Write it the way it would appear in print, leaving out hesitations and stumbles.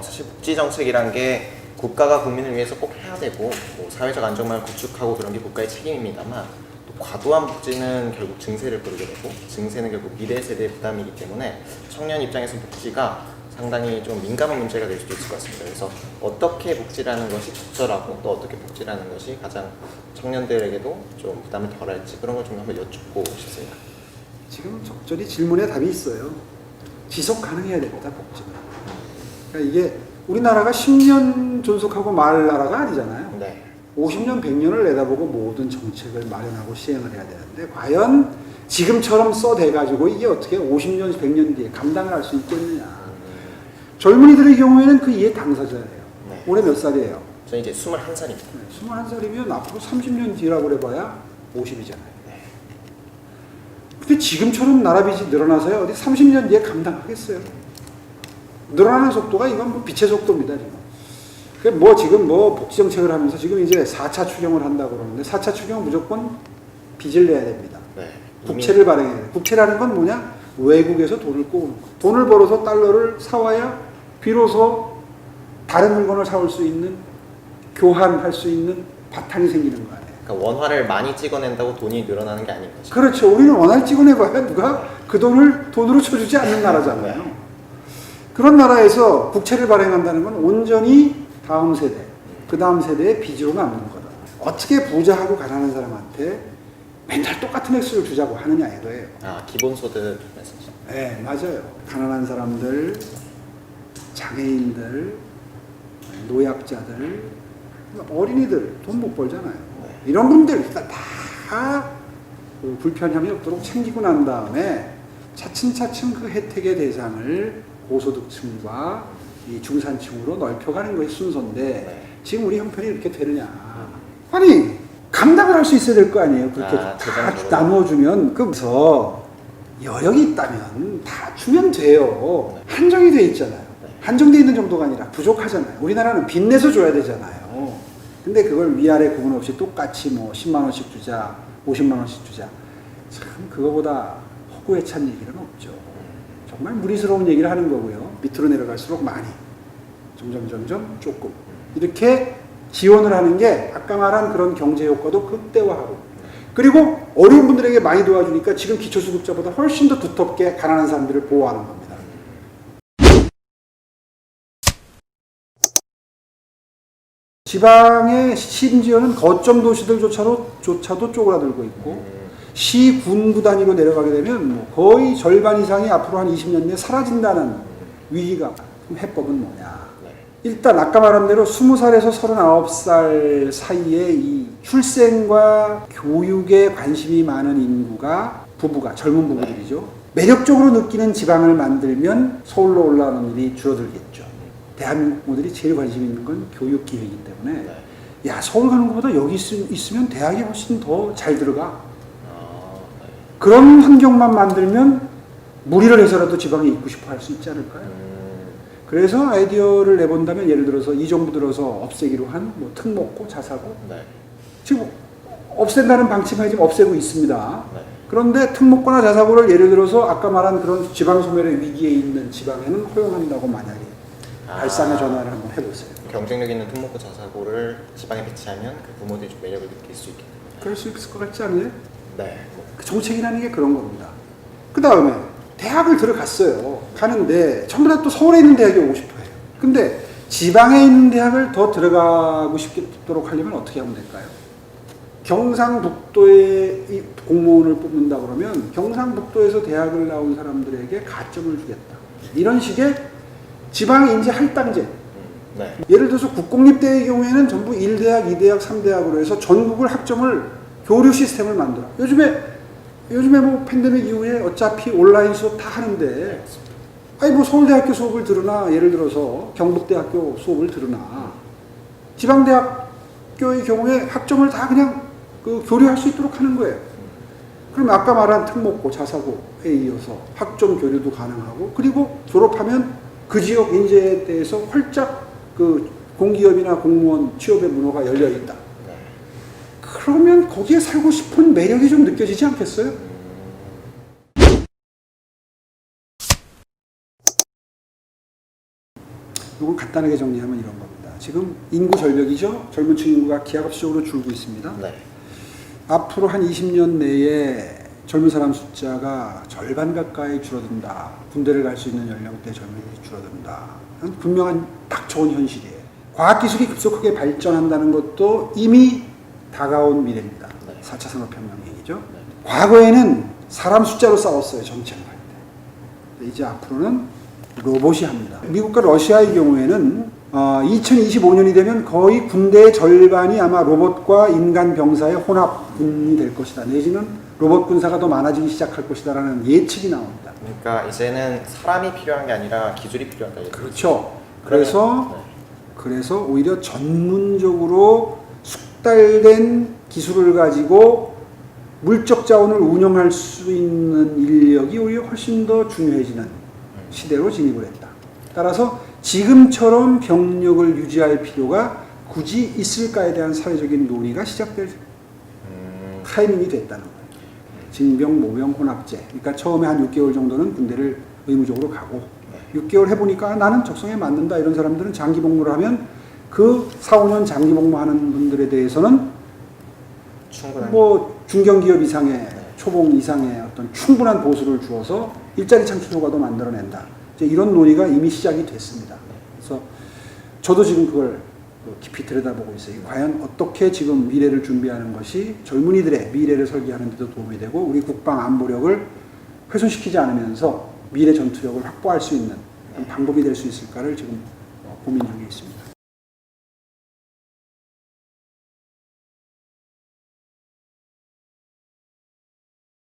사실 복지 정책이란 게 국가가 국민을 위해서 꼭 해야 되고 뭐 사회적 안정망을 구축하고 그런 게 국가의 책임입니다만 또 과도한 복지는 결국 증세를 부르게 되고 증세는 결국 미래 세대의 부담이기 때문에 청년 입장에서 복지가 상당히 좀 민감한 문제가 될 수도 있을 것 같습니다. 그래서 어떻게 복지라는 것이 적절하고 또 어떻게 복지라는 것이 가장 청년들에게도 좀 부담을 덜할지 그런 걸 좀 한번 여쭙고 싶습니다. 지금 적절히 질문에 답이 있어요. 지속 가능해야 됩니다, 복지는. 그러니까 이게 우리나라가 10년 존속하고 말 나라가 아니잖아요. 네. 50년, 100년을 내다보고 모든 정책을 마련하고 시행을 해야 되는데 과연 지금처럼 써대가지고 이게 어떻게 50년, 100년 뒤에 감당을 할 수 있겠느냐. 젊은이들의 경우에는 그 이해 당사자예요. 네. 올해 몇 살이에요? 저는 이제 21살입니다. 21살이면 앞으로 30년 뒤라고 그래봐야 50이잖아요. 근데 지금처럼 나라 빚이 늘어나서요. 어디 30년 뒤에 감당하겠어요? 늘어나는 속도가 이건 뭐 빛의 속도입니다, 지금. 뭐 지금 뭐 복지 정책을 하면서 지금 이제 4차 추경을 한다고 그러는데 4차 추경은 무조건 빚을 내야 됩니다. 네. 국채를 발행해야 돼요. 국채라는 건 뭐냐? 외국에서 돈을 꼬는 거. 돈을 벌어서 달러를 사와야 비로소 다른 물건을 사올 수 있는, 교환할 수 있는 바탕이 생기는 거 아니에요. 그러니까 원화를 많이 찍어낸다고 돈이 늘어나는 게 아닌 거죠. 그렇죠. 우리는 원화를 찍어내봐야 누가 그 돈을 돈으로 쳐주지 않는 나라잖아요. 그런 나라에서 국채를 발행한다는 건 온전히 다음 세대, 그 다음 세대의 빚으로 남는 거다. 어떻게 부자하고 가난한 사람한테 맨날 똑같은 액수를 주자고 하느냐 이거예요. 아, 기본소득 말씀이시죠? 네, 맞아요. 가난한 사람들, 장애인들, 노약자들, 어린이들 돈 못 벌잖아요. 이런 분들 일단 다 그 불편함이 없도록 챙기고 난 다음에 차츰차츰 그 혜택의 대상을 고소득층과 이 중산층으로 넓혀가는 것이 순서인데 지금 우리 형편이 이렇게 되느냐. 아니 감당을 할 수 있어야 될 거 아니에요. 그렇게 다 나누어주면. 그래서 여력이 있다면 다 주면 돼요. 한정이 돼 있잖아요. 한정돼 있는 정도가 아니라 부족하잖아요. 우리나라는 빚내서 줘야 되잖아요. 근데 그걸 위아래 구분 없이 똑같이 뭐 10만 원씩 주자, 50만 원씩 주자. 참 그거보다 허구에 찬 얘기는 없죠. 정말 무리스러운 얘기를 하는 거고요. 밑으로 내려갈수록 많이, 점점 조금 이렇게 지원을 하는 게 아까 말한 그런 경제 효과도 극대화하고, 그리고 어려운 분들에게 많이 도와주니까 지금 기초수급자보다 훨씬 더 두텁게 가난한 사람들을 보호하는 겁니다. 지방의 심지어는 거점 도시들조차도 쪼그라들고 있고 시, 군구 단위로 내려가게 되면 뭐 거의 절반 이상이 앞으로 한 20년 내에 사라진다는 위기가. 그럼 해법은 뭐냐? 일단 아까 말한 대로 20살에서 39살 사이에 이 출생과 교육에 관심이 많은 인구가 부부가 젊은 부부들이죠. 매력적으로 느끼는 지방을 만들면 서울로 올라오는 일이 줄어들겠죠. 대한민국 부모들이 제일 관심 있는 건 교육 기회이기 때문에 야 서울 가는 것보다 여기 있으면 대학이 훨씬 더 잘 들어가. 그런 환경만 만들면 무리를 해서라도 지방에 있고 싶어 할 수 있지 않을까요? 그래서 아이디어를 내본다면 예를 들어서 이 정부 들어서 없애기로 한 뭐 특목고, 자사고 지금 없앤다는 방침하에 지금 없애고 있습니다. 그런데 특목고나 자사고를 예를 들어서 아까 말한 그런 지방 소멸의 위기에 있는 지방에는 허용한다고 만약에 발상의 전환을 한번 해보세요. 경쟁력 있는 특목고 자사고를 지방에 배치하면 그 부모들이 좀 매력을 느낄 수 있겠네요. 그럴 수 있을 것 같지 않아요? 네. 그 정책이라는 게 그런 겁니다. 그 다음에 대학을 들어갔어요. 가는데 전부 다 또 서울에 있는 대학에 오고 싶어 해요. 근데 지방에 있는 대학을 더 들어가고 싶도록 하려면 어떻게 하면 될까요? 경상북도에 이 공무원을 뽑는다 그러면 경상북도에서 대학을 나온 사람들에게 가점을 주겠다. 이런 식의 지방 인재 할당제. 예를 들어서 국공립대의 경우에는 전부 1대학, 2대학, 3대학으로 해서 전국을 학점을 교류 시스템을 만들어. 요즘에 뭐 팬데믹 이후에 어차피 온라인 수업 다 하는데 아니 뭐 서울대학교 수업을 들으나 예를 들어서 경북대학교 수업을 들으나 지방대학교의 경우에 학점을 다 그냥 그 교류할 수 있도록 하는 거예요. 그럼 아까 말한 특목고, 자사고에 이어서 학점 교류도 가능하고 그리고 졸업하면 그 지역 인재에 대해서 활짝 그 공기업이나 공무원 취업의 문호가 열려 있다. 그러면 거기에 살고 싶은 매력이 좀 느껴지지 않겠어요? 이건 간단하게 정리하면 이런 겁니다. 지금 인구 절벽이죠. 젊은 층 인구가 기하급수적으로 줄고 있습니다. 네. 앞으로 한 20년 내에 젊은 사람 숫자가 절반 가까이 줄어든다. 군대를 갈 수 있는 연령대 젊은이들이 줄어든다. 분명한 닥쳐온 현실이에요. 과학기술이 급속하게 발전한다는 것도 이미 다가온 미래입니다. 네. 4차 산업혁명 얘기죠. 네. 과거에는 사람 숫자로 싸웠어요. 정책을 할 때. 이제 앞으로는 로봇이 합니다. 미국과 러시아의 경우에는 2025년이 되면 거의 군대의 절반이 아마 로봇과 인간 병사의 혼합군이 될 것이다. 내지는 로봇 군사가 더 많아지기 시작할 것이다라는 예측이 나옵니다. 그러니까 이제는 사람이 필요한 게 아니라 기술이 필요하다. 그렇죠. 그러면, 그래서 오히려 전문적으로 숙달된 기술을 가지고 물적 자원을 운영할 수 있는 인력이 오히려 훨씬 더 중요해지는 시대로 진입을 했다. 따라서 지금처럼 병력을 유지할 필요가 굳이 있을까에 대한 사회적인 논의가 시작될 타이밍이 됐다는 거예요. 징병, 모병, 혼합제. 그러니까 처음에 한 6개월 정도는 군대를 의무적으로 가고 6개월 해보니까 나는 적성에 맞는다. 이런 사람들은 장기 복무를 하면 그 4, 5년 장기 복무하는 분들에 대해서는 충분한 뭐 중견기업 이상의 초봉 이상의 어떤 충분한 보수를 주어서 일자리 창출 효과도 만들어낸다. 이제 이런 논의가 이미 시작이 됐습니다. 그래서 저도 지금 그걸 깊이 들여다보고 있어요. 과연 어떻게 지금 미래를 준비하는 것이 젊은이들의 미래를 설계하는 데도 도움이 되고 우리 국방 안보력을 훼손시키지 않으면서 미래 전투력을 확보할 수 있는 방법이 될 수 있을까를 지금 고민 중에 있습니다.